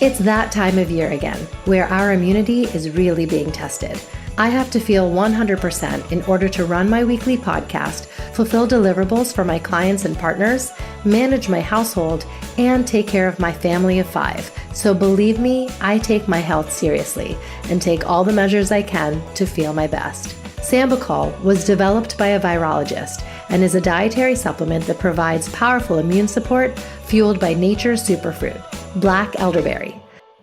It's that time of year again, where our immunity is really being tested. I have to feel 100% in order to run my weekly podcast, fulfill deliverables for my clients and partners, manage my household, and take care of my family of 5. So believe me, I take my health seriously and take all the measures I can to feel my best. Sambucol was developed by a virologist and is a dietary supplement that provides powerful immune support fueled by nature's superfruit, black elderberry.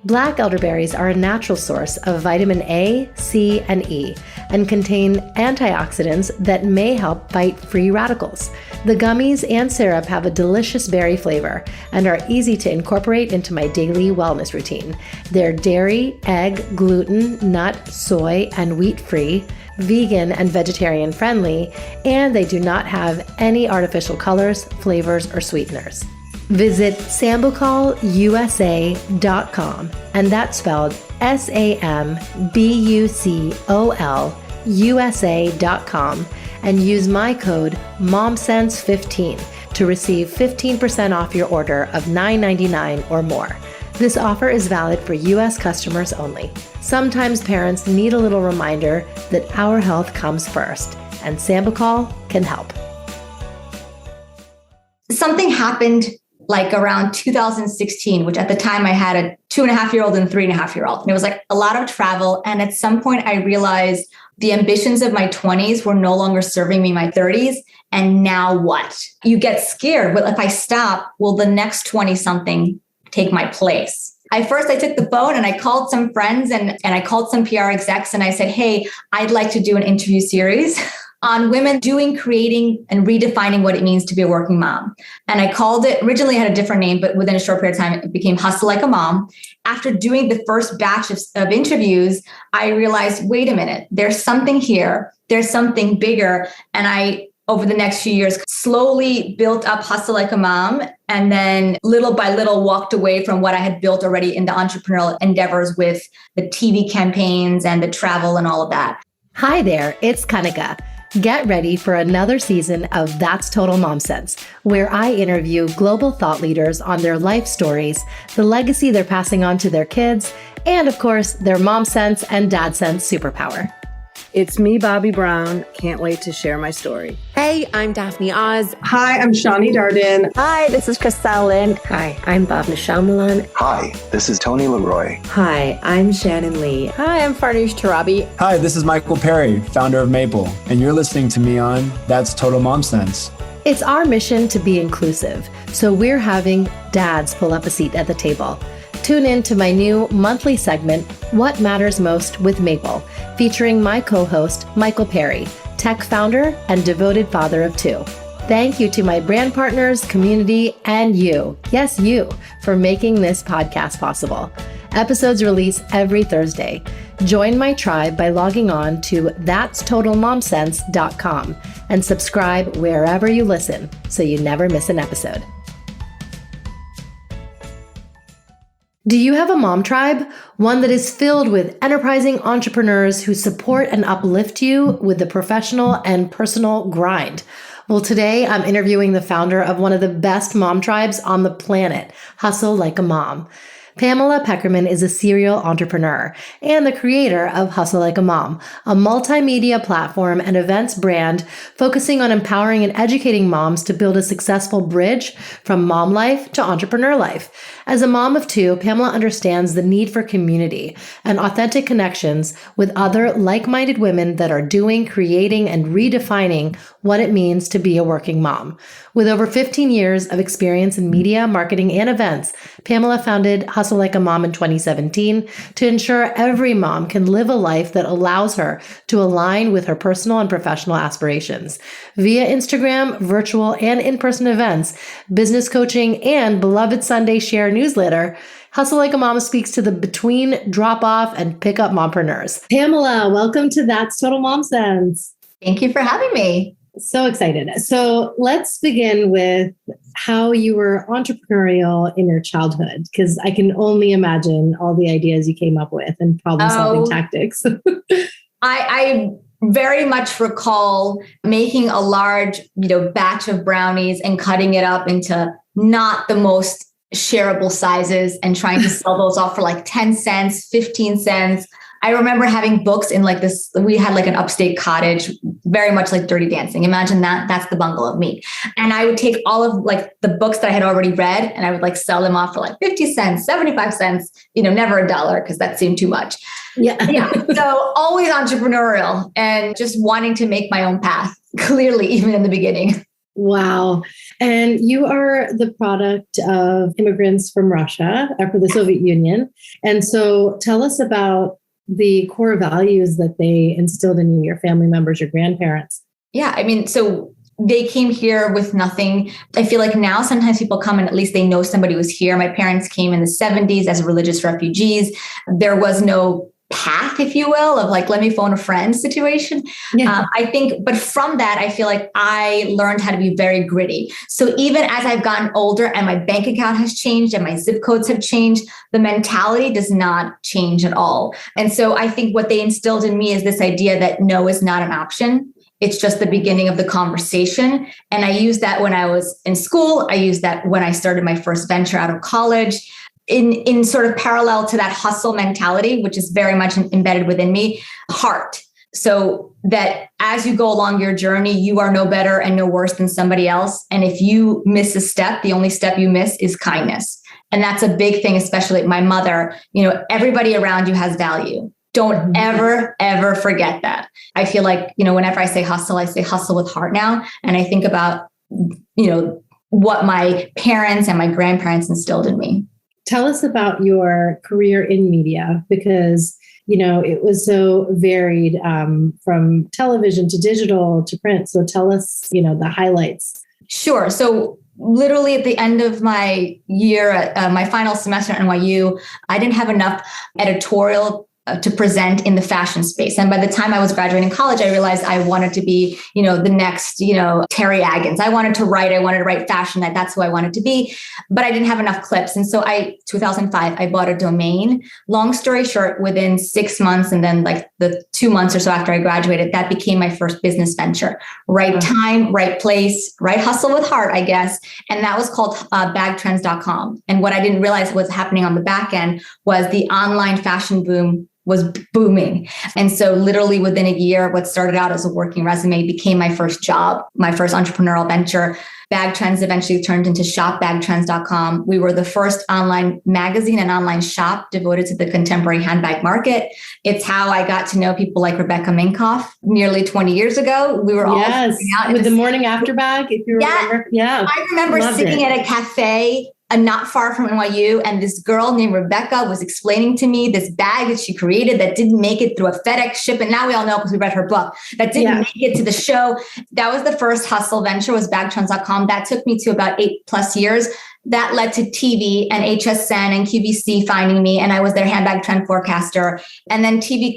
Black elderberries are a natural source of vitamin A, C, and E, and contain antioxidants that may help fight free radicals. The gummies and syrup have a delicious berry flavor and are easy to incorporate into my daily wellness routine. They're dairy, egg, gluten, nut, soy, and wheat-free, vegan and vegetarian friendly, and they do not have any artificial colors, flavors, or sweeteners. Visit sambucolusa.com, and that's spelled SAMBUCOL USA.com, and use my code MOMSENSE15 to receive 15% off your order of $9.99 or more. This offer is valid for U.S. customers only. Sometimes parents need a little reminder that our health comes first, and Sambucol can help. Something happened like around 2016, which at the time I had a 2.5-year-old and a 3.5-year-old. And it was like a lot of travel. And at some point I realized the ambitions of my 20s were no longer serving me in my 30s. And now what? You get scared. Well, if I stop, will the next 20-something take my place? I took the phone and I called some friends and I called some PR execs and I said, hey, I'd like to do an interview series on women creating and redefining what it means to be a working mom. And I called it, originally it had a different name, but within a short period of time, it became Hustle Like a Mom. After doing the first batch of interviews, I realized, wait a minute, there's something here. There's something bigger. And I, over the next few years, slowly built up Hustle Like a Mom, and then little by little walked away from what I had built already in the entrepreneurial endeavors with the TV campaigns and the travel and all of that. Hi there, it's Kanika. Get ready for another season of That's Total Mom Sense, where I interview global thought leaders on their life stories, the legacy they're passing on to their kids, and of course, their mom sense and dad sense superpower. It's me, Bobby Brown. Can't wait to share my story. Hey, I'm Daphne Oz. Hi, I'm Shawnee Darden. Hi, this is Christelle Lynn. Hi, I'm Bhavna Shammulan. Hi, this is Tony Leroy. Hi, I'm Shannon Lee. Hi, I'm Farnoosh Tarabi. Hi, this is Michael Perry, founder of Maple, and you're listening to me on That's Total Mom Sense. It's our mission to be inclusive, so we're having dads pull up a seat at the table. Tune in to my new monthly segment, What Matters Most with Maple, featuring my co-host, Michael Perry, tech founder and devoted father of 2. Thank you to my brand partners, community, and you, yes, you, for making this podcast possible. Episodes release every Thursday. Join my tribe by logging on to thatstotalmomsense.com and subscribe wherever you listen so you never miss an episode. Do you have a mom tribe? One that is filled with enterprising entrepreneurs who support and uplift you with the professional and personal grind. Well, today I'm interviewing the founder of one of the best mom tribes on the planet, Hustle Like a Mom. Pamela Pekerman is a serial entrepreneur and the creator of Hustle Like a Mom, a multimedia platform and events brand focusing on empowering and educating moms to build a successful bridge from mom life to entrepreneur life. As a mom of 2, Pamela understands the need for community and authentic connections with other like-minded women that are doing, creating, and redefining what it means to be a working mom. With over 15 years of experience in media, marketing, and events, Pamela founded Hustle Like a Mom in 2017 to ensure every mom can live a life that allows her to align with her personal and professional aspirations. Via Instagram, virtual and in-person events, business coaching, and beloved Sunday Share newsletter, Hustle Like a Mom speaks to the between, drop-off, and pick-up mompreneurs. Pamela, welcome to That's Total Mom Sense. Thank you for having me. So excited. So let's begin with how you were entrepreneurial in your childhood, because I can only imagine all the ideas you came up with and problem-solving tactics. I very much recall making a large, batch of brownies and cutting it up into not the most shareable sizes and trying to sell those off for like 10 cents, 15 cents. I remember having books in like this, we had like an upstate cottage, very much like Dirty Dancing. Imagine that, that's the bungalow of me. And I would take all of like the books that I had already read and I would like sell them off for like 50 cents, 75 cents, never $1 because that seemed too much. Yeah. So always entrepreneurial and just wanting to make my own path, clearly, even in the beginning. Wow. And you are the product of immigrants from Russia, or the Soviet Union. And so tell us about the core values that they instilled in you, your family members, your grandparents. Yeah. I mean, so they came here with nothing. I feel like now sometimes people come and at least they know somebody was here. My parents came in the 70s as religious refugees. There was no path, if you will, of like, let me phone a friend situation. Yeah. I think, but from that, I feel like I learned how to be very gritty. So even as I've gotten older and my bank account has changed and my zip codes have changed, the mentality does not change at all. And so I think what they instilled in me is this idea that no is not an option. It's just the beginning of the conversation. And I used that when I was in school. I used that when I started my first venture out of college. In sort of parallel to that hustle mentality, which is very much embedded within me, heart. So that as you go along your journey, you are no better and no worse than somebody else. And if you miss a step, the only step you miss is kindness. And that's a big thing, especially my mother, everybody around you has value. Don't ever, ever forget that. I feel like, whenever I say hustle with heart now. And I think about, what my parents and my grandparents instilled in me. Tell us about your career in media, because, it was so varied from television to digital to print. So tell us, the highlights. Sure. So literally at the end of my year, my final semester at NYU, I didn't have enough editorial to present in the fashion space. And by the time I was graduating college, I realized I wanted to be, the next, Terry Agins. I wanted to write fashion. That's who I wanted to be, but I didn't have enough clips. And so 2005, I bought a domain. Long story short, within 6 months, and then like the 2 months or so after I graduated, that became my first business venture. Right time, right place, right hustle with heart, I guess. And that was called bagtrends.com. And what I didn't realize was happening on the back end was the online fashion boom was booming. And so literally within a year, what started out as a working resume became my first job, my first entrepreneurial venture. Bag Trends eventually turned into shopbagtrends.com. We were the first online magazine and online shop devoted to the contemporary handbag market. It's how I got to know people like Rebecca Minkoff nearly 20 years ago. We were all out with the morning after bag, if you remember. Yeah. I remember sitting at a cafe not far from NYU, and this girl named Rebecca was explaining to me this bag that she created that didn't make it through a FedEx ship. And now we all know because we read her book that didn't make it to the show. That was the first hustle venture, was bagtrends.com. That took me to about 8+ years. That led to TV and HSN and QVC finding me, and I was their handbag trend forecaster. And then TV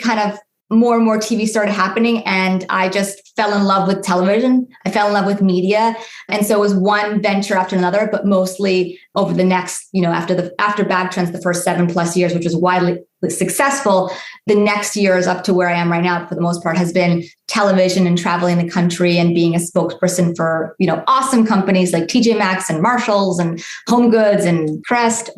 more and more TV started happening, and I just fell in love with television. I fell in love with media. And so it was one venture after another, but mostly over the next, after Bag Trends, the first 7+ years, which was widely successful, the next years up to where I am right now, for the most part, has been television and traveling the country and being a spokesperson for, awesome companies like TJ Maxx and Marshalls and Home Goods and Crest.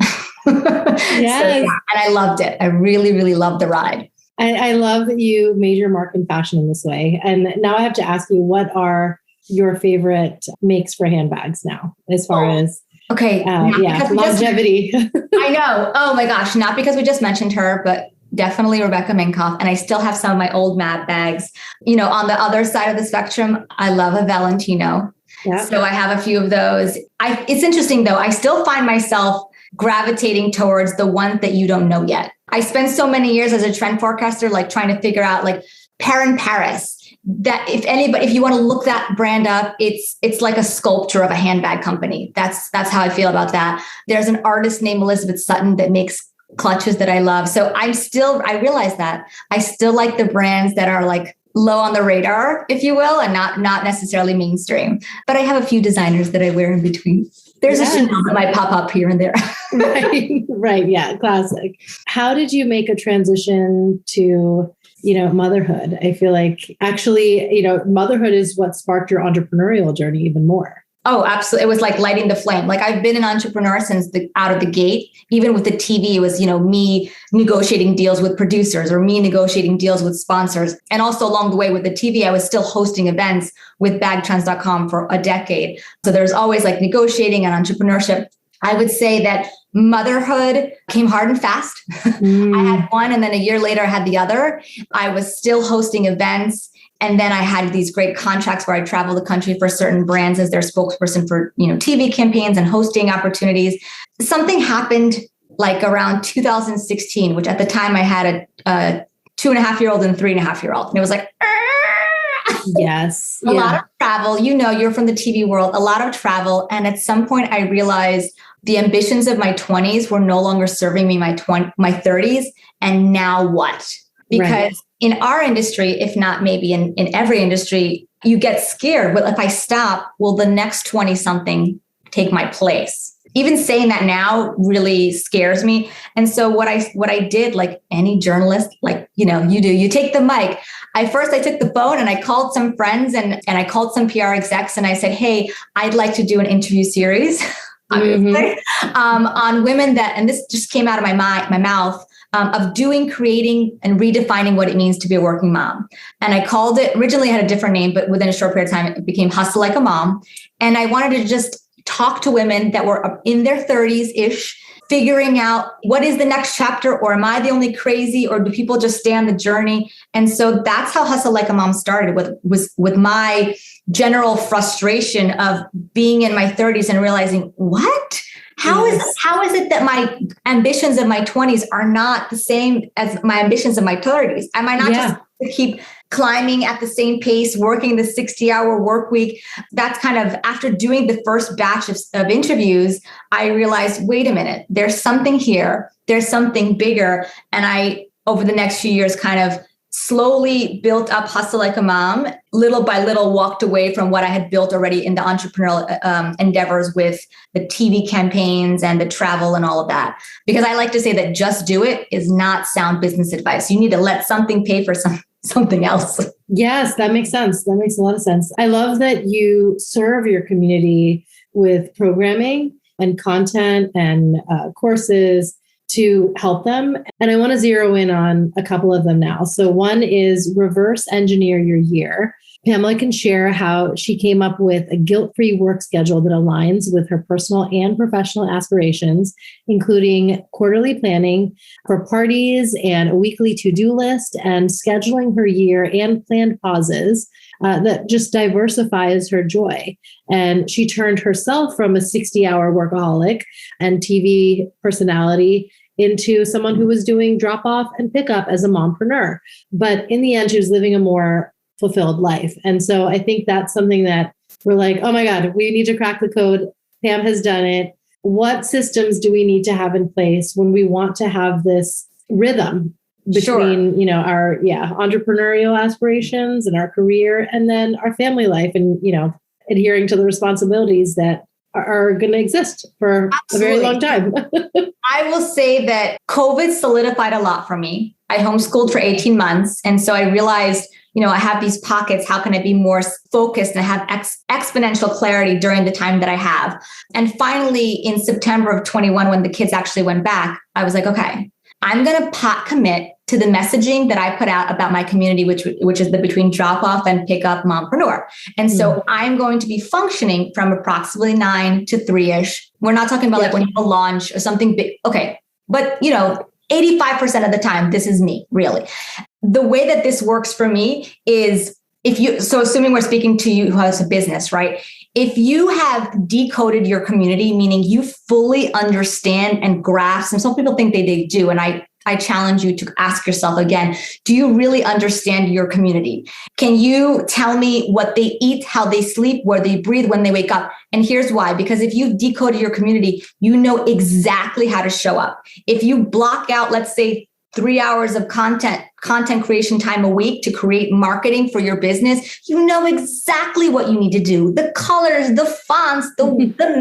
And I loved it. I really, really loved the ride. I love that you made your mark in fashion in this way. And now I have to ask you, what are your favorite makes for handbags now, as far as longevity? I know. Oh my gosh. Not because we just mentioned her, but definitely Rebecca Minkoff. And I still have some of my old Mad bags. On the other side of the spectrum, I love a Valentino. Yeah. So I have a few of those. It's interesting though. I still find myself gravitating towards the ones that you don't know yet. I spent so many years as a trend forecaster, like trying to figure out like Perrin Paris, that if you want to look that brand up, it's like a sculpture of a handbag company. That's how I feel about that. There's an artist named Elizabeth Sutton that makes clutches that I love. So I realize that I still like the brands that are like low on the radar, if you will, and not necessarily mainstream. But I have a few designers that I wear in between. There's a Chanel that might pop up here and there. Right. Yeah. Classic. How did you make a transition to, motherhood? I feel like actually, motherhood is what sparked your entrepreneurial journey even more. Oh, absolutely. It was like lighting the flame. Like I've been an entrepreneur since out of the gate. Even with the TV, it was, me negotiating deals with producers or me negotiating deals with sponsors. And also along the way with the TV, I was still hosting events with bagtrends.com for a decade. So there's always like negotiating and entrepreneurship. I would say that motherhood came hard and fast. I had one, and then a year later I had the other. I was still hosting events. And then I had these great contracts where I traveled the country for certain brands as their spokesperson for, TV campaigns and hosting opportunities. Something happened like around 2016, which at the time I had a 2.5-year-old and 3.5-year-old. And it was like, yes, a lot of travel. You're from the TV world, a lot of travel. And at some point I realized the ambitions of my 20s were no longer serving me my 30s. And now what? Because in our industry, if not maybe in every industry, you get scared. Well, if I stop, will the next 20 something take my place? Even saying that now really scares me. And so what I did, like any journalist, like, you do, you take the mic. I took the phone and I called some friends and I called some PR execs and I said, hey, I'd like to do an interview series on women and this just came out of my mouth, of creating and redefining what it means to be a working mom. And I called it, originally had a different name, but within a short period of time, it became Hustle Like a Mom. And I wanted to just talk to women that were in their 30s-ish, figuring out what is the next chapter, or am I the only crazy, or do people just stay on the journey? And so that's how Hustle Like a Mom started, with my general frustration of being in my 30s and realizing, what? How is it that my ambitions of my 20s are not the same as my ambitions of my 30s? Am I not just to keep climbing at the same pace, working the 60-hour work week? That's kind of, after doing the first batch of interviews, I realized, wait a minute, there's something here. There's something bigger. And I, over the next few years, kind of slowly built up Hustle Like a Mom, little by little walked away from what I had built already in the entrepreneurial endeavors with the TV campaigns and the travel and all of that. Because I like to say that just do it is not sound business advice. You need to let something pay for something else. Yes, that makes sense. That makes a lot of sense. I love that you serve your community with programming and content and courses to help them. And I want to zero in on a couple of them now. So one is reverse engineer your year. Pamela can share how she came up with a guilt-free work schedule that aligns with her personal and professional aspirations, including quarterly planning for parties and a weekly to-do list, and scheduling her year and planned pauses that just diversifies her joy. And she turned herself from a 60-hour workaholic and TV personality into someone who was doing drop-off and pickup as a mompreneur. But in the end, she was living a more fulfilled life. And so I think that's something that we're like, oh my God, we need to crack the code. Pam has done it. What systems do we need to have in place when we want to have this rhythm between, our entrepreneurial aspirations and our career, and then our family life, and, adhering to the responsibilities that are going to exist for a very long time. I will say that COVID solidified a lot for me. I homeschooled for 18 months. And so I realized, I have these pockets. How can I be more focused and have exponential clarity during the time that I have? And finally, in September of 21, when the kids actually went back, I was like, okay, I'm going to pot commit to the messaging that I put out about my community, which is the between drop off and pick up mompreneur. And so I'm going to be functioning from approximately 9 to 3-ish. We're not talking about like when you have a launch or something big. Okay. But 85% of the time, this is me, really. The way that this works for me is assuming we're speaking to you who has a business, right? If you have decoded your community, meaning you fully understand and grasp, and some people think they do, and I challenge you to ask yourself again, do you really understand your community? Can you tell me what they eat, how they sleep, where they breathe, when they wake up? And here's why, because if you've decoded your community, you know exactly how to show up. If you block out, let's say, 3 hours of content creation time a week to create marketing for your business, you know exactly what you need to do. The colors, the fonts, the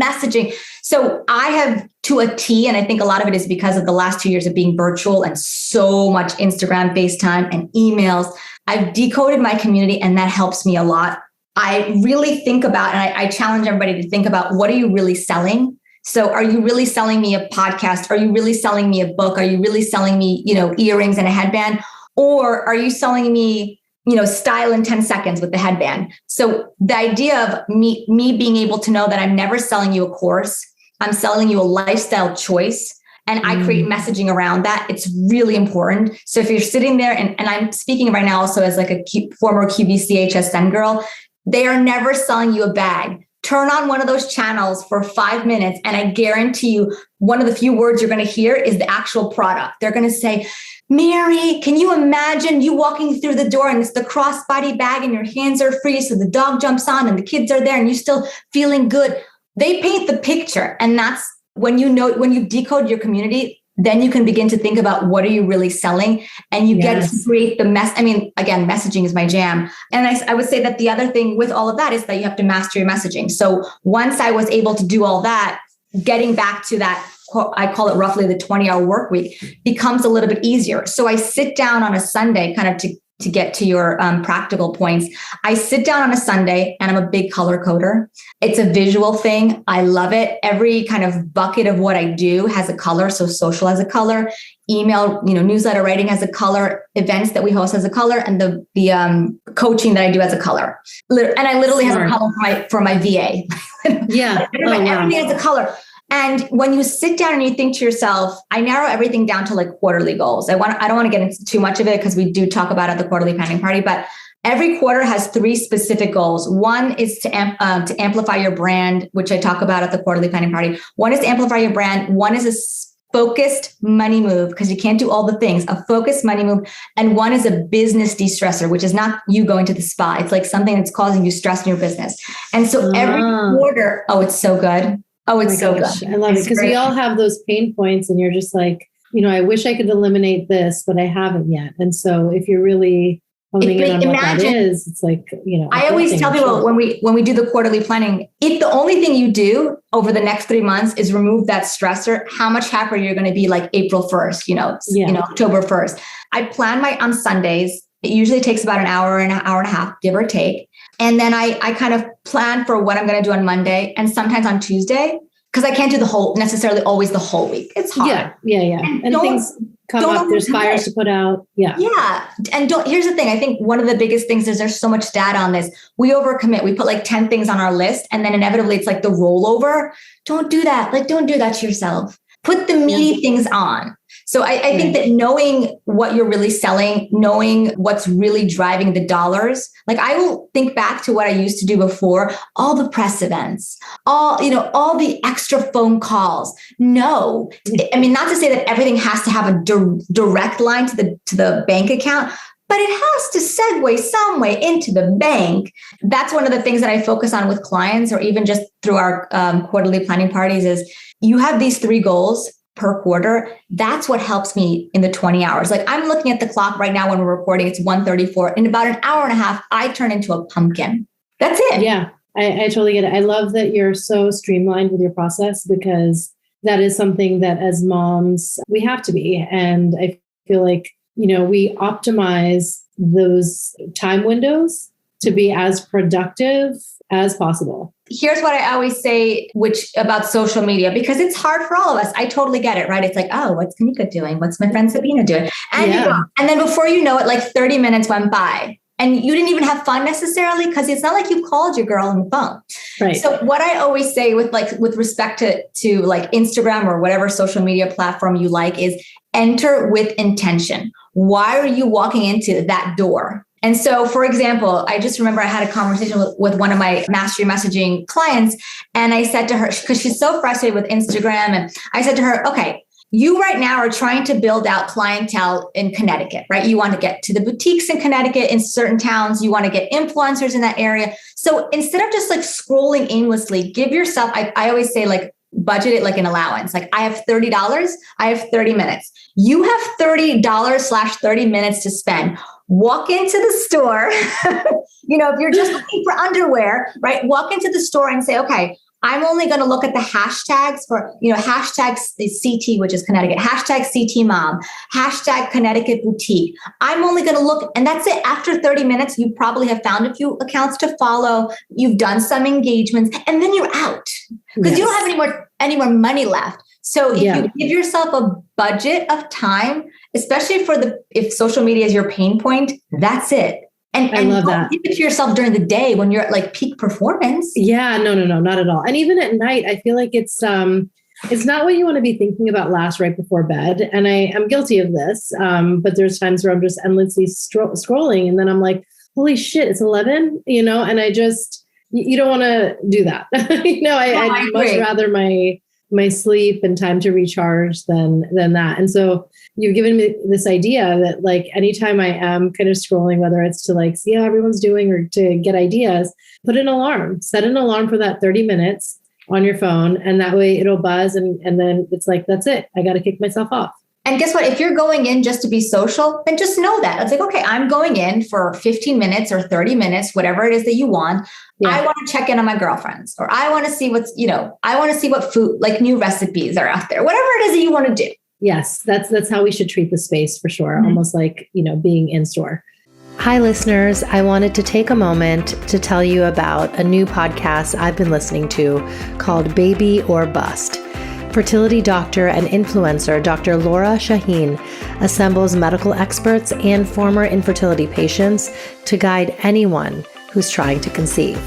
messaging. So I have to a T, and I think a lot of it is because of the last 2 years of being virtual and so much Instagram, FaceTime, and emails. I've decoded my community, and that helps me a lot. I really think about, and I challenge everybody to think about, what are you really selling? So are you really selling me a podcast? Are you really selling me a book? Are you really selling me, earrings and a headband? Or are you selling me, style in 10 seconds with the headband? So the idea of me being able to know that I'm never selling you a course, I'm selling you a lifestyle choice. And I create messaging around that. It's really important. So if you're sitting there, and I'm speaking right now also as like a former QVC HSN girl, they are never selling you a bag. Turn on one of those channels for 5 minutes, and I guarantee you one of the few words you're going to hear is the actual product. They're going to say, Mary, can you imagine you walking through the door and it's the crossbody bag and your hands are free, so the dog jumps on and the kids are there and you're still feeling good. They paint the picture. And that's when you decode your community, then you can begin to think about what are you really selling, and you get to create the mess. I mean, again, messaging is my jam. And I would say that the other thing with all of that is that you have to master your messaging. So once I was able to do all that, getting back to that, I call it roughly the 20-hour work week, becomes a little bit easier. So I sit down on a Sunday, kind of to get to your practical points. I sit down on a Sunday, and I'm a big color coder. It's a visual thing. I love it. Every kind of bucket of what I do has a color. So social has a color, email, newsletter writing has a color, events that we host has a color, and the coaching that I do has a color. And I literally have a color for my VA. Yeah. Everything has a color. And when you sit down and you think to yourself, I narrow everything down to like quarterly goals. I don't want to get into too much of it because we do talk about it at the quarterly planning party, but every quarter has 3 specific goals. One is to amplify your brand, which I talk about at the quarterly planning party. One is to amplify your brand. One is a focused money move, because you can't do all the things, a focused money move. And one is a business de-stressor, which is not you going to the spa. It's like something that's causing you stress in your business. And so every quarter, it's so good. Oh, it's so good. I love it, because we all have those pain points, and you're just like, I wish I could eliminate this, but I haven't yet. And so if you're really honing in on what that is, it's like, I always tell people when we do the quarterly planning, if the only thing you do over the next 3 months is remove that stressor, how much happier you're going to be like April 1st, October 1st. I plan on Sundays. It usually takes about an hour and a half, give or take. And then I kind of plan for what I'm going to do on Monday and sometimes on Tuesday, because I can't do necessarily always the whole week. It's hard. Yeah. And things come up. There's fires to put out. Yeah. Yeah. And here's the thing. I think one of the biggest things is there's so much data on this. We overcommit. We put like 10 things on our list, and then inevitably it's like the rollover. Don't do that. Like, don't do that to yourself. Put the meaty things on. So I think that knowing what you're really selling, knowing what's really driving the dollars, like I will think back to what I used to do before, all the press events, all the extra phone calls. No, I mean, not to say that everything has to have a direct line to the bank account, but it has to segue some way into the bank. That's one of the things that I focus on with clients, or even just through our quarterly planning parties, is you have these 3 goals per quarter. That's what helps me in the 20 hours. Like I'm looking at the clock right now when we're recording, it's 1:34. In about an hour and a half, I turn into a pumpkin. That's it. Yeah, I totally get it. I love that you're so streamlined with your process, because that is something that as moms, we have to be. And I feel like, we optimize those time windows to be as productive as possible. Here's what I always say, about social media, because it's hard for all of us. I totally get it, right? It's like, oh, what's Kanika doing? What's my friend Sabina doing? And, and then before you know it, like 30 minutes went by and you didn't even have fun necessarily, because it's not like you called your girl on the phone. Right. So what I always say with respect to like Instagram or whatever social media platform you like is enter with intention. Why are you walking into that door? And so, for example, I just remember I had a conversation with one of my mastery messaging clients, and I said to her, because she's so frustrated with Instagram, and I said to her, okay, you right now are trying to build out clientele in Connecticut, right? You want to get to the boutiques in Connecticut, in certain towns, you want to get influencers in that area. So instead of just like scrolling aimlessly, give yourself, I always say, like, budget it like an allowance. Like I have $30, I have 30 minutes. You have $30/30 minutes to spend. Walk into the store. If you're just looking for underwear, right? Walk into the store and say, okay, I'm only going to look at the hashtags for, hashtag CT, which is Connecticut, hashtag CT mom, hashtag Connecticut boutique. I'm only going to look, and that's it. After 30 minutes, you probably have found a few accounts to follow. You've done some engagements, and then you're out because you don't have any more money left. So if you give yourself a budget of time, especially if social media is your pain point, that's it. And I love that. Give it to yourself during the day when you're at like peak performance. Yeah, no, not at all. And even at night, I feel like it's not what you want to be thinking about last right before bed. And I'm guilty of this. But there's times where I'm just endlessly scrolling. And then I'm like, holy shit, it's 11, and I just, you don't want to do that. I'd much rather my sleep and time to recharge than that. And so you've given me this idea that like anytime I am kind of scrolling, whether it's to like see how everyone's doing or to get ideas, set an alarm for that 30 minutes on your phone. And that way it'll buzz. And then it's like, that's it. I got to kick myself off. And guess what? If you're going in just to be social, then just know that. It's like, okay, I'm going in for 15 minutes or 30 minutes, whatever it is that you want. Yeah. I want to check in on my girlfriends, or I want to see I want to see what food, like new recipes are out there, whatever it is that you want to do. Yes, that's how we should treat the space for sure. Mm-hmm. Almost like, being in store. Hi, listeners. I wanted to take a moment to tell you about a new podcast I've been listening to called Baby or Bust. Fertility doctor and influencer Dr. Laura Shaheen assembles medical experts and former infertility patients to guide anyone who's trying to conceive.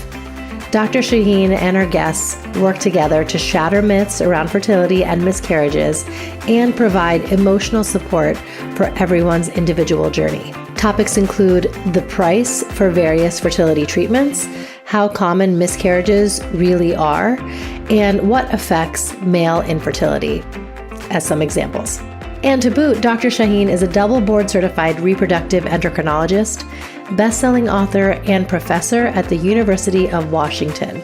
Dr. Shaheen and her guests work together to shatter myths around fertility and miscarriages and provide emotional support for everyone's individual journey. Topics include the price for various fertility treatments, how common miscarriages really are, and what affects male infertility, as some examples. And to boot, Dr. Shaheen is a double board certified reproductive endocrinologist, best-selling author, and professor at the University of Washington.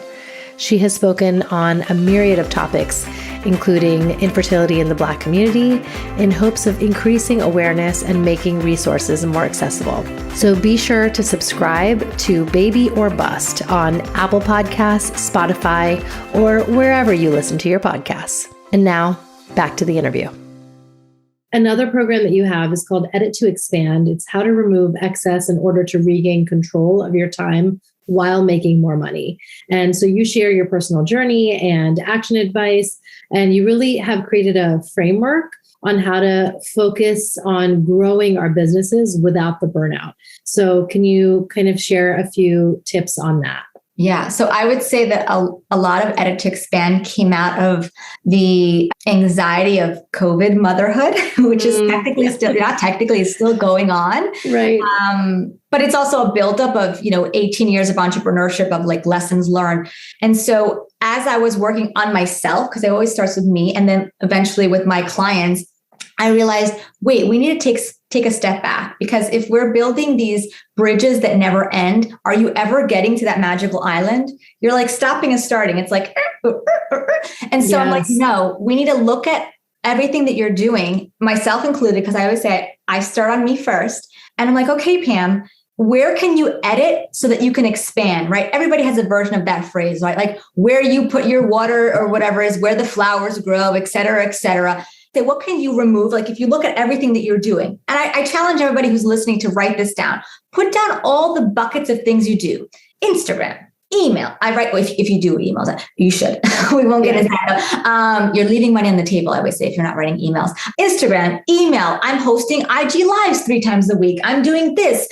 She has spoken on a myriad of topics, including infertility in the Black community, in hopes of increasing awareness and making resources more accessible. So be sure to subscribe to Baby or Bust on Apple Podcasts, Spotify, or wherever you listen to your podcasts. And now, back to the interview. Another program that you have is called Edit to Expand. It's how to remove excess in order to regain control of your time while making more money. And so you share your personal journey and action advice, and you really have created a framework on how to focus on growing our businesses without the burnout. So can you kind of share a few tips on that? Yeah. So I would say that a lot of Edit to Expand came out of the anxiety of COVID motherhood, which is it's still going on. Right. But it's also a buildup of, 18 years of entrepreneurship, of like lessons learned. And so as I was working on myself, because it always starts with me, and then eventually with my clients, I realized, wait, we need to take a step back, because if we're building these bridges that never end, are you ever getting to that magical island? You're like stopping and starting. It's like, and so I'm like, no, we need to look at everything that you're doing, myself included, because I always say I start on me first. And I'm like, okay, Pam, where can you edit so that you can expand, right? Everybody has a version of that phrase, right? Like where you put your water or whatever is where the flowers grow, et cetera, et cetera. So what can you remove? Like if you look at everything that you're doing, and I challenge everybody who's listening to write this down, put down all the buckets of things you do. Instagram, email. I write, if you do emails, you should. We won't get into that. You're leaving money on the table, I always say, if you're not writing emails. Instagram, email. I'm hosting IG Lives 3 times a week. I'm doing this.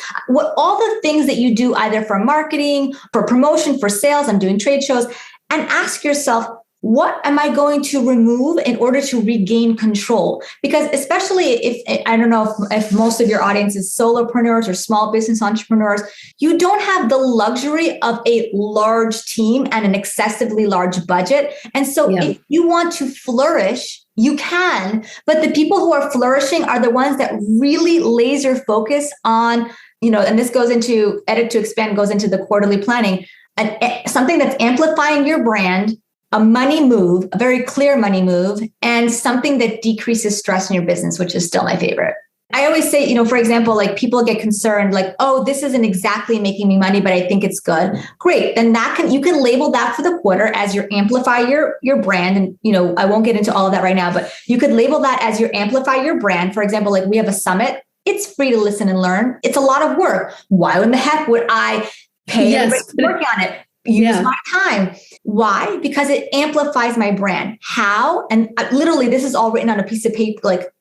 All the things that you do either for marketing, for promotion, for sales, I'm doing trade shows, and ask yourself, what am I going to remove in order to regain control? Because especially if, I don't know if most of your audience is solopreneurs or small business entrepreneurs, you don't have the luxury of a large team and an excessively large budget. And so if you want to flourish, you can, but the people who are flourishing are the ones that really laser focus on, and this goes into Edit to Expand, goes into the quarterly planning, and something that's amplifying your brand, a money move, a very clear money move, and something that decreases stress in your business, which is still my favorite. I always say, for example, like people get concerned, like, oh, this isn't exactly making me money, but I think it's good. Great. Then you can label that for the quarter as your amplify your brand. And, I won't get into all of that right now, but you could label that as your amplify your brand. For example, like we have a summit. It's free to listen and learn. It's a lot of work. Why in the heck would I pay everybody to work on it? Use my time. Why? Because it amplifies my brand. How? And literally, this is all written on a piece of paper,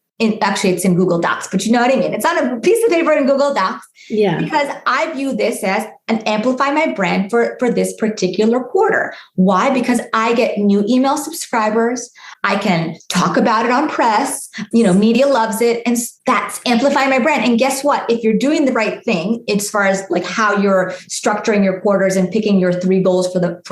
actually it's in Google Docs, but you know what I mean? It's on a piece of paper in Google Docs. Yeah. Because I view this as an amplify my brand for this particular quarter. Why? Because I get new email subscribers. I can talk about it on press. Media loves it. And that's amplifying my brand. And guess what? If you're doing the right thing, as far as like how you're structuring your quarters and picking your 3 goals for the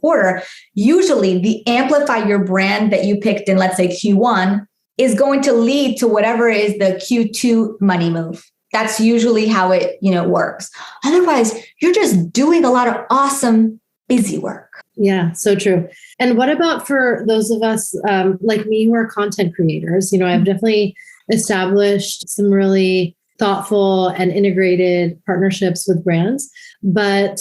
quarter, usually the amplify your brand that you picked in, let's say Q1, is going to lead to whatever is the Q2 money move. That's usually how it, works. Otherwise, you're just doing a lot of awesome, busy work. Yeah, so true. And what about for those of us like me who are content creators? I've definitely established some really thoughtful and integrated partnerships with brands, but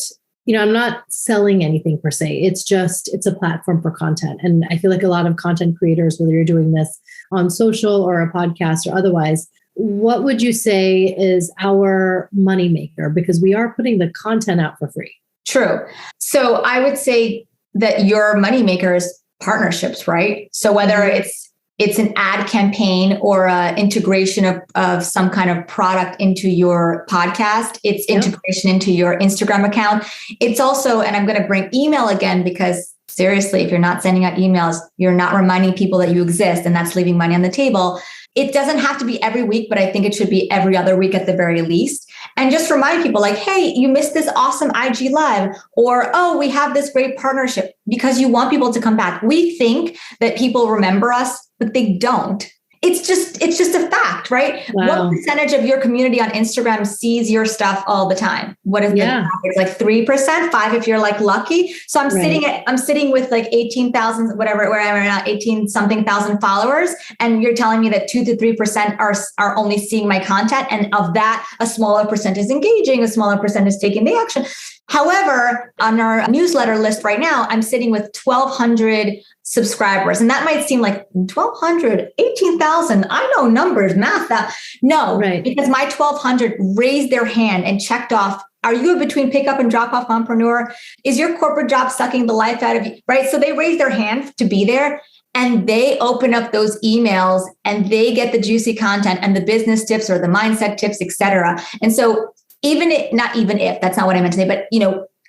I'm not selling anything per se. It's a platform for content. And I feel like a lot of content creators, whether you're doing this on social or a podcast or otherwise, what would you say is our moneymaker? Because we are putting the content out for free. True. So I would say that your moneymaker is partnerships, right? So whether it's an ad campaign or an integration of some kind of product into your podcast, it's integration into your Instagram account. It's also, and I'm going to bring email again, because seriously, if you're not sending out emails, you're not reminding people that you exist, and that's leaving money on the table. It doesn't have to be every week, but I think it should be every other week at the very least. And just remind people like, hey, you missed this awesome IG live, or, oh, we have this great partnership, because you want people to come back. We think that people remember us, but they don't. It's just a fact, right? Wow. What percentage of your community on Instagram sees your stuff all the time? What is it's like 3%, 5% if you're like lucky. So I'm sitting with like 18,000, whatever, wherever now, 18 something thousand followers. And you're telling me that 2 to 3% are only seeing my content. And of that, a smaller percent is engaging, a smaller percent is taking the action. However, on our newsletter list right now, I'm sitting with 1,200 subscribers. And that might seem like 1,200, 18,000. I know numbers, math that. No, because my 1,200 raised their hand and checked off, are you a between pickup and drop off mompreneur? Is your corporate job sucking the life out of you? Right? So they raised their hand to be there. And they open up those emails and they get the juicy content and the business tips or the mindset tips, et cetera. And so not even if, that's not what I meant to say, but,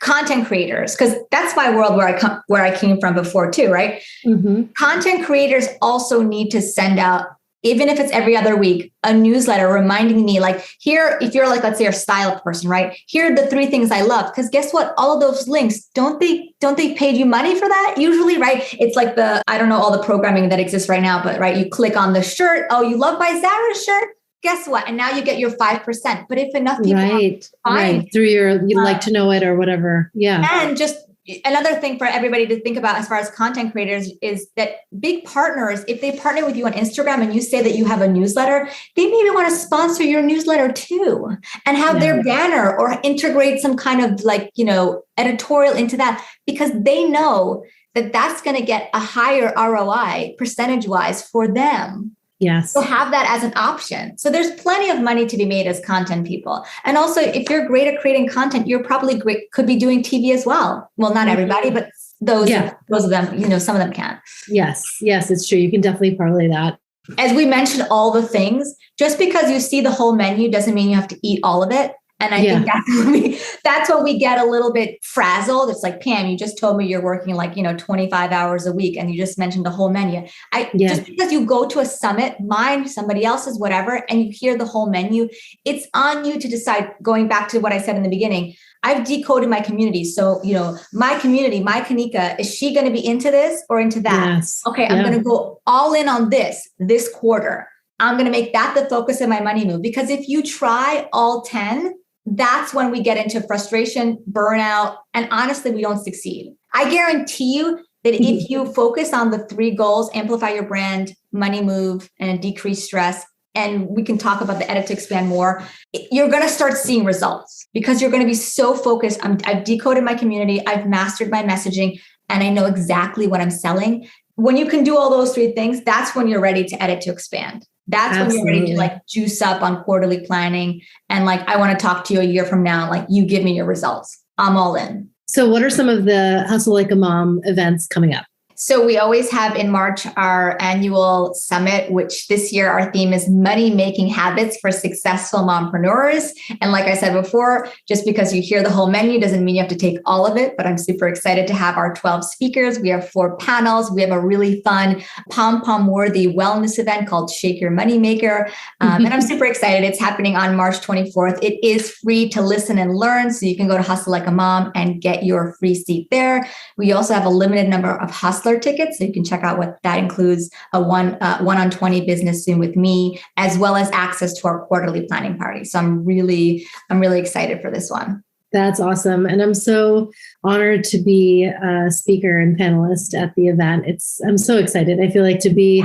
content creators, because that's my world where I came from before too, right? Mm-hmm. Content creators also need to send out, even if it's every other week, a newsletter reminding me like, here, if you're like, let's say a style person, right? Here are the 3 things I love. Because guess what? All of those links, don't they pay you money for that? Usually, right? It's like I don't know all the programming that exists right now, but right, you click on the shirt. Oh, you love my Zara shirt? Guess what? And now you get your 5%. But if enough people find through you like to know it or whatever. Yeah. And just another thing for everybody to think about as far as content creators is that big partners, if they partner with you on Instagram and you say that you have a newsletter, they maybe want to sponsor your newsletter too and have their banner or integrate some kind of editorial into that, because they know that that's going to get a higher ROI percentage wise for them. Yes. So have that as an option. So there's plenty of money to be made as content people. And also, if you're great at creating content, you're probably could be doing TV as well. Well, not everybody, but those of them, some of them can. Yes, it's true. You can definitely parlay that. As we mentioned, all the things, just because you see the whole menu doesn't mean you have to eat all of it. And I think that's when we get a little bit frazzled. It's like, Pam, you just told me you're working 25 hours a week and you just mentioned the whole menu. Just because you go to a summit, mine, somebody else's, whatever, and you hear the whole menu, it's on you to decide, going back to what I said in the beginning, I've decoded my community. So, my community, my Kanika, is she going to be into this or into that? Yes. Okay, I'm going to go all in on this quarter. I'm going to make that the focus of my money move. Because if you try all 10, that's when we get into frustration, burnout, and honestly, we don't succeed. I guarantee you that if you focus on the 3 goals, amplify your brand, money move, and decrease stress, and we can talk about the edit to expand more, you're going to start seeing results because you're going to be so focused. I've decoded my community. I've mastered my messaging, and I know exactly what I'm selling. When you can do all those three things, that's when you're ready to edit to expand. That's when you're ready to like juice up on quarterly planning. And like, I want to talk to you a year from now. Like, you give me your results. I'm all in. So what are some of the Hustle Like a Mom events coming up? So we always have in March our annual summit, which this year our theme is money-making habits for successful mompreneurs. And like I said before, just because you hear the whole menu doesn't mean you have to take all of it, but I'm super excited to have our 12 speakers. We have 4 panels. We have a really fun pom-pom worthy wellness event called Shake Your Moneymaker. And I'm super excited. It's happening on March 24th. It is free to listen and learn. So you can go to Hustle Like a Mom and get your free seat there. We also have a limited number of Hustler tickets, so you can check out what that includes: a one on 20 business Zoom with me, as well as access to our quarterly planning party. So I'm really excited for this one. That's awesome. And I'm so honored to be a speaker and panelist at the event. I'm so excited. I feel like to be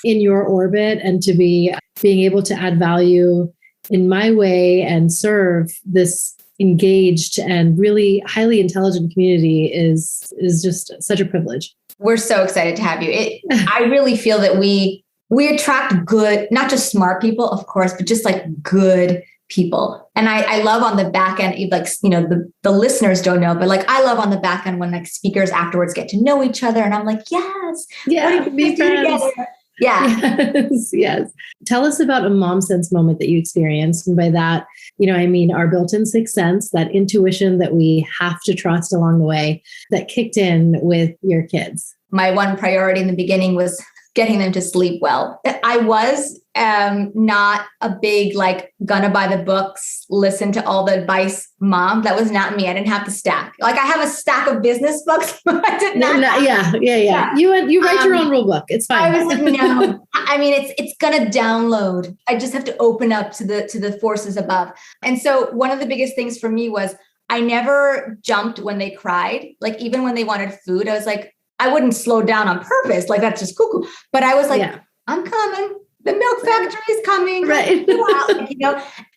in your orbit and to be being able to add value in my way and serve this engaged and really highly intelligent community is just such a privilege. We're so excited to have you. I really feel that we attract good, not just smart people, of course, but just like good people. And I love on the back end, like, the listeners don't know, but like, I love on the back end when like speakers afterwards get to know each other. And I'm like, yes. Yeah. Be friends. Yeah. Yes. Tell us about a mom sense moment that you experienced. And by that, I mean our built-in sixth sense, that intuition that we have to trust along the way that kicked in with your kids. My one priority in the beginning was getting them to sleep well. I was not a big, like, gonna buy the books, listen to all the advice mom. That was not me. I didn't have the stack. Like, I have a stack of business books, but I did not. Yeah. You write your own rule book. It's fine. I was like, no. I mean, it's gonna download. I just have to open up to the forces above. And so one of the biggest things for me was I never jumped when they cried. Like, even when they wanted food, I was like, I wouldn't slow down on purpose. Like, that's just cuckoo. But I was like, I'm coming. The milk factory is coming. Right.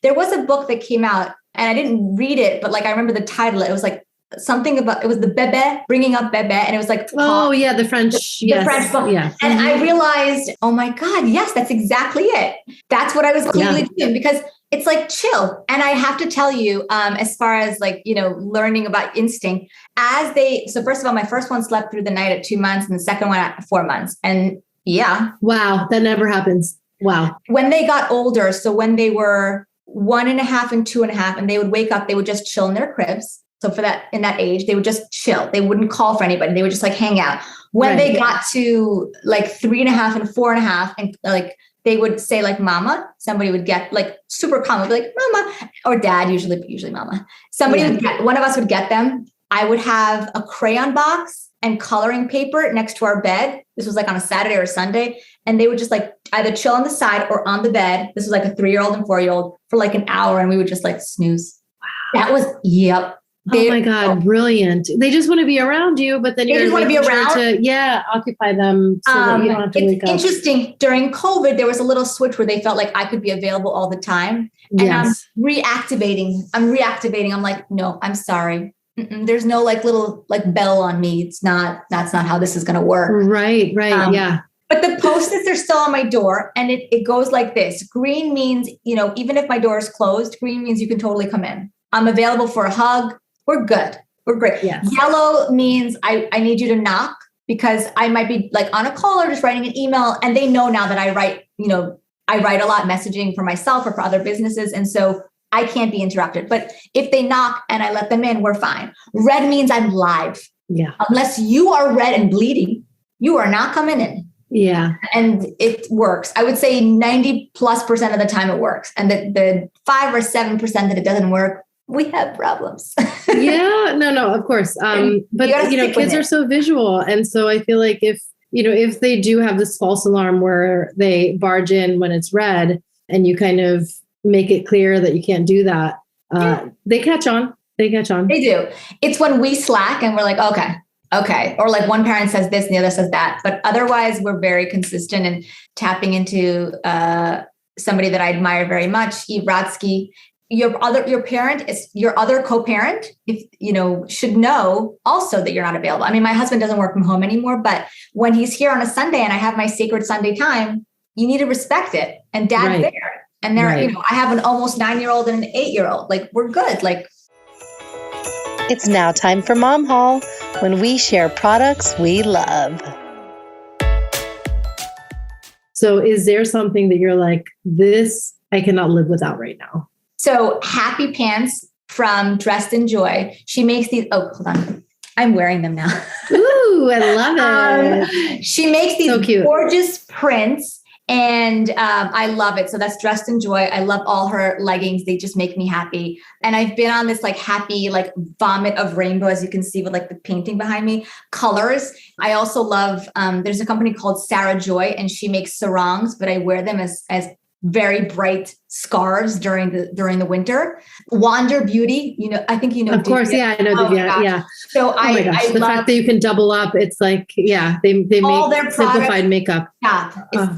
There was a book that came out and I didn't read it, but like, I remember the title. It was like something about, it was the bébé, bringing up bébé. And it was like, the French, the French book. Yeah. And I realized, oh my God, yes, that's exactly it. That's what I was clearly doing, because it's like chill. And I have to tell you, as far as like, learning about instinct, so first of all, my first one slept through the night at 2 months and the second one at 4 months. And wow, that never happens. Wow. When they got older, so when they were 1.5 and 2.5, and they would wake up, they would just chill in their cribs. So in that age, they would just chill. They wouldn't call for anybody. They would just like hang out. When they got to like 3.5 and 4.5, and like, they would say like, mama, somebody would get like super common, be like, mama, or dad, usually mama. One of us would get them. I would have a crayon box and coloring paper next to our bed. This was like on a Saturday or Sunday. And they would just like either chill on the side or on the bed. This was like a 3-year-old and 4-year-old for like an hour. And we would just like snooze. Wow. That was, yep. Oh my God, brilliant. They just want to be around you, but then you just want to be around to occupy them so that you don't have to wake up. Interesting. During COVID, there was a little switch where they felt like I could be available all the time. And I'm reactivating. I'm like, no, I'm sorry. There's no like little like bell on me. That's not how this is going to work. Right. Yeah. But the Post-its are still on my door, and it goes like this. Green means, even if my door is closed, green means you can totally come in. I'm available for a hug. We're good. We're great. Yes. Yellow means I need you to knock, because I might be like on a call or just writing an email. And they know now that I write a lot messaging for myself or for other businesses. And so I can't be interrupted. But if they knock and I let them in, we're fine. Red means I'm live. Yeah. Unless you are red and bleeding, you are not coming in. Yeah. And it works. I would say 90+% of the time it works. And the 5 or 7% that it doesn't work, we have problems. No, of course. But kids are so visual. And so I feel like if they do have this false alarm where they barge in when it's red and you kind of make it clear that you can't do that, they catch on. They do. It's when we slack and we're like, okay. Or like one parent says this and the other says that. But otherwise, we're very consistent in tapping into somebody that I admire very much, Eve Radsky. Your parent is your other co-parent, should know also that you're not available. I mean, my husband doesn't work from home anymore, but when he's here on a Sunday and I have my sacred Sunday time, you need to respect it. And dad's there. And I have an almost 9-year-old and an 8-year-old. Like, we're good. Like, It's now time for Mom Haul, when we share products we love. So is there something that you're like, this I cannot live without right now? So Happy Pants from Dressed in Joy. She makes these. Oh, hold on. I'm wearing them now. Ooh, I love it. She makes these so cute, gorgeous prints. And I love it. So that's Dressed in Joy. I love all her leggings. They just make me happy. And I've been on this like happy, like vomit of rainbow, as you can see with like the painting behind me, colors. I also love, there's a company called Sarah Joy, and she makes sarongs, but I wear them as very bright scarves during the winter. Wander Beauty, I think Of course, Divya. I know Divya. Yeah. So I the love fact that you can double up. It's like, they all make their simplified products, makeup. Yeah,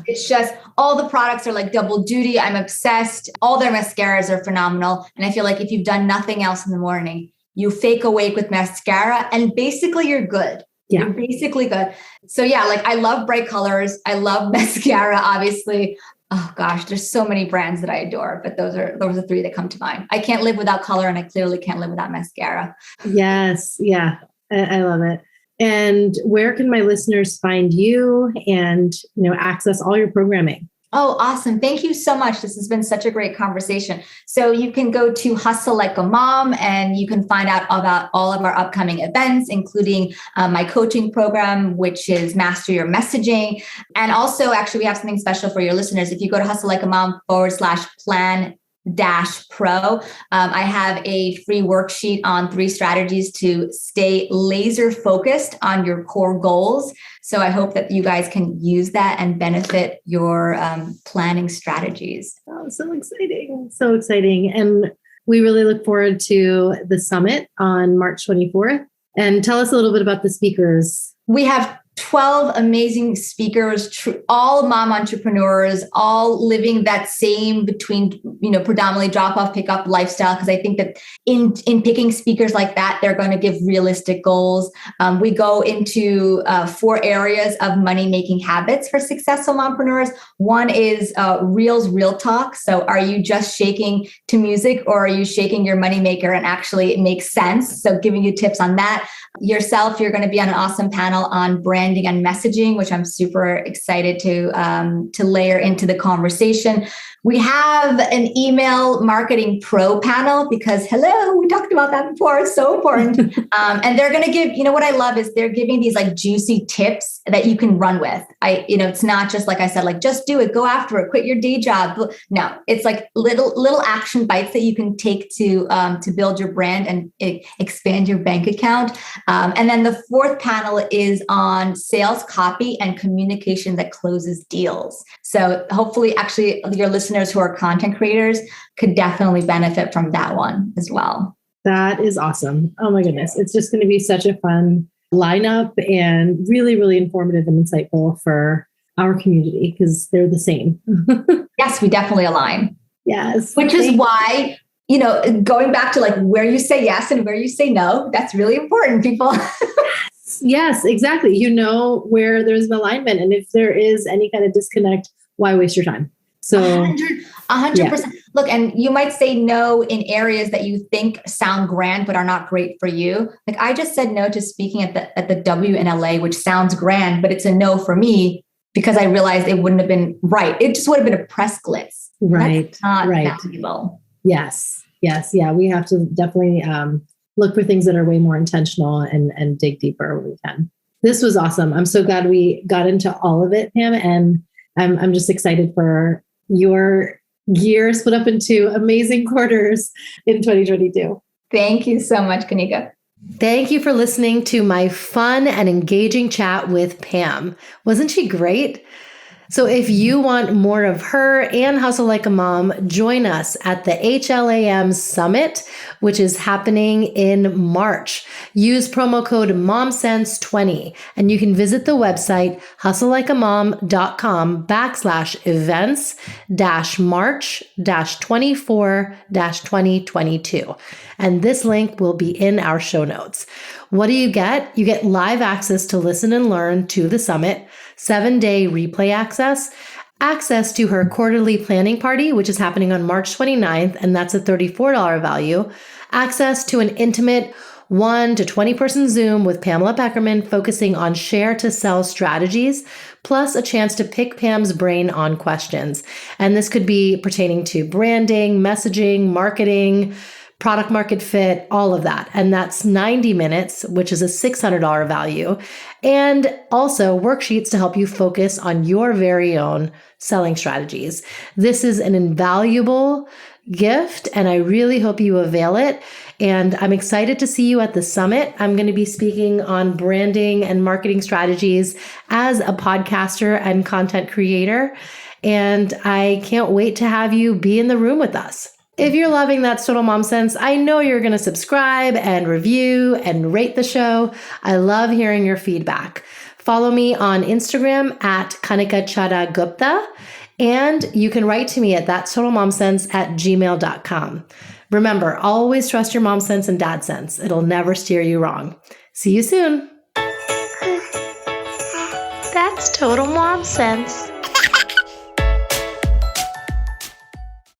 it's just all the products are like double duty. I'm obsessed. All their mascaras are phenomenal, and I feel like if you've done nothing else in the morning, you fake awake with mascara, and basically you're good. Yeah. You're basically good. So like I love bright colors. I love mascara, obviously. Oh gosh, there's so many brands that I adore, but those are the three that come to mind. I can't live without color, and I clearly can't live without mascara. Yes. Yeah. I love it. And where can my listeners find you and, access all your programming? Oh, awesome. Thank you so much. This has been such a great conversation. So you can go to Hustle Like a Mom, and you can find out about all of our upcoming events, including my coaching program, which is Master Your Messaging. And also, actually, we have something special for your listeners. If you go to hustleLikeAMom/plan-pro, I have a free worksheet on 3 strategies to stay laser focused on your core goals. So I hope that you guys can use that and benefit your planning strategies. Oh, so exciting. So exciting. And we really look forward to the summit on March 24th. And tell us a little bit about the speakers. We have 12 amazing speakers, all mom entrepreneurs, all living that same between, predominantly drop-off, pick-up lifestyle. Because I think that in picking speakers like that, they're going to give realistic goals. We go into 4 areas of money-making habits for successful mompreneurs. One is real talk. So are you just shaking to music, or are you shaking your moneymaker and actually it makes sense? So giving you tips on that. Yourself, you're going to be on an awesome panel on branding and messaging, which I'm super excited to layer into the conversation. We have an email marketing pro panel because, we talked about that before. It's so important. And they're going to give, what I love is they're giving these like juicy tips that you can run with. It's not just like I said, like, just do it, go after it, quit your day job. No, it's like little action bites that you can take to build your brand and expand your bank account. And then the 4th panel is on sales copy and communication that closes deals. So hopefully, actually, your listeners who are content creators could definitely benefit from that one as well. That is awesome. Oh my goodness. It's just going to be such a fun lineup and really, really informative and insightful for our community because they're the same. Yes, we definitely align. Yes. Which is why, going back to like where you say yes and where you say no, that's really important, people. Yes, exactly. Where there's an alignment. And if there is any kind of disconnect, why waste your time? So 100%. Yeah. Look, and you might say no in areas that you think sound grand, but are not great for you. Like I just said no to speaking at the W in LA, which sounds grand, but it's a no for me because I realized it wouldn't have been right. It just would have been a press glitz. Right. That's not right. valuable. Yes. Yeah. We have to definitely look for things that are way more intentional and dig deeper when we can. This was awesome. I'm so glad we got into all of it, Pam. And I'm just excited for your year split up into amazing quarters in 2022. Thank you so much, Kanika. Thank you for listening to my fun and engaging chat with Pam. Wasn't she great? So if you want more of her and Hustle Like a Mom, join us at the HLAM Summit, which is happening in March. Use promo code MOMSENSE20 and you can visit the website hustleLikeAMom.com/events-March-24-2022. And this link will be in our show notes. What do you get? You get live access to listen and learn to the summit, 7-day replay access to her quarterly planning party, which is happening on March 29th, and that's a $34 value, access to an intimate 1 to 20 person Zoom with Pamela Pekerman focusing on share to sell strategies, plus a chance to pick Pam's brain on questions. And this could be pertaining to branding, messaging, marketing, product market fit, all of that. And that's 90 minutes, which is a $600 value. And also worksheets to help you focus on your very own selling strategies. This is an invaluable gift, and I really hope you avail it. And I'm excited to see you at the summit. I'm going to be speaking on branding and marketing strategies as a podcaster and content creator. And I can't wait to have you be in the room with us. If you're loving That's Total Mom Sense, I know you're going to subscribe and review and rate the show. I love hearing your feedback. Follow me on Instagram at Kanika Chada Gupta, and you can write to me at thatstotalmomsense@gmail.com. Remember, always trust your mom sense and dad sense. It'll never steer you wrong. See you soon. That's Total Mom Sense.